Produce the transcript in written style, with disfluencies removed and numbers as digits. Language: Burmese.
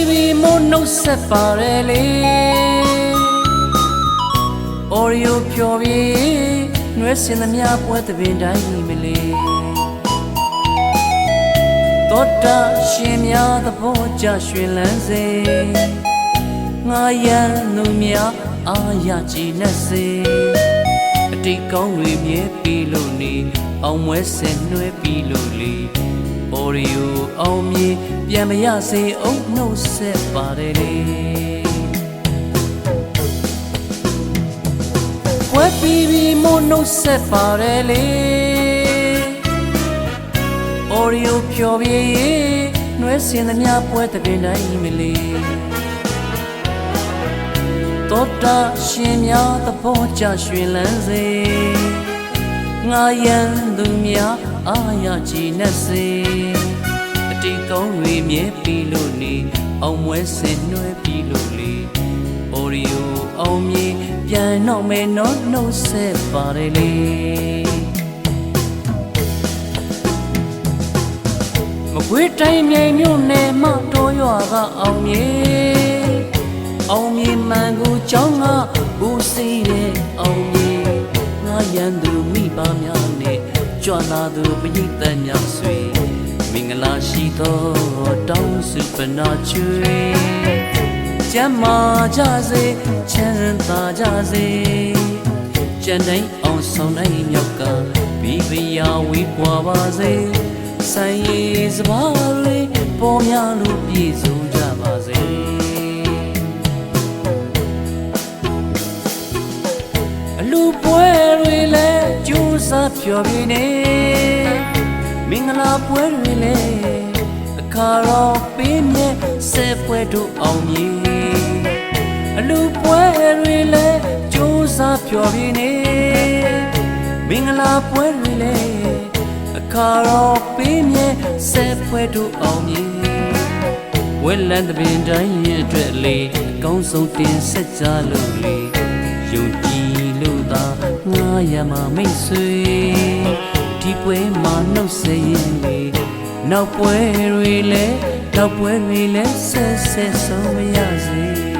ပြီးမို့နှုတ်ဆက်ပါတယ်လေအော်ရီယိုဖြော်ပြီးနှွဲစင်သမျှပွဲသပင်တိုင်းမလေးသောတာရှင်များသဘောကြရွှင်လန်းစေငါရန်သူများအာရကြည်နဲ့စေအတိတ်ကောင်းတွေမြဲပြီးလို့နေအောင်မွဲဆင်နှွဲပြီးလို့လေအော်ရီယိုအောင်မြေပြန်မရစေအောင်နှုတ်ဆက်ပါတယ်လေဝဲပြီးမို့နှုတ်ဆက်ပါတယ်လေအော်ရီယိုဖြော်ပြီးနှွဲစင်သမျှပွဲသပင်တိုင်းမလေးသောတာရှင်များသဘောကြရွှင်လန်းစေငါရန်သူများအာရကြည်နဲ့စေအတိတ်ကောင်းတွေမြဲပြီးလို့နေအောင်မွဲစင်နှွဲပြီးလို့လေအော်ရီယိုအောင်မြေပြန်တော့မယ်နော်နှုတ်ဆက်ပါတယ်လေမကွေးတိုင်းမြိန်မြို့နယ်မှတော်ရွာကအောင်မြေမှန်ကိုကြောင်းကဦးစီးတဲ့အောင်မြေငါရန်သူမိဘများနဲ့ကြွလာသူပရိသတ်များဆွေမင်္ဂလာရှိသောတောင်းစုပနာချွေကျမ်းမာကြစေချမ်းသာကြစေကြံတိုင်းအောင်ဆောင်တိုင်းမြောက်ကဘီဘယာဝေးပွားပါစေဆိုင်ရည်စပါးလေးပေါ်များလို့ပြည့်စုံကြပါစေအလူပွဲတွေလည်းကြိုးစားဖြော်ပြနေမင်္ဂလာပွဲတွေလည်းအခါတော်ပေးမြဲဆဲပွဲတို့အောင်မြေအလူပွဲတွေလည်းကြိုးစားဖြော်ပြနေမင်္ဂလာပွဲတွေလည်းအခါတော်ပေးမြဲဆဲပွဲတို့အောင်မြေဝဲလန်းသပင်တိုင်းရဲ့အတွက်လေအကောင်းဆုံးတင်ဆက်ကြလို့လေယုံကြည်လို့သာငါရမမိတ်ဆွေဒီပွဲမှာနှုတ်ဆက်ရင်လေနောက်ပွဲတွေလည်းဆက်ဆုံးမရစေ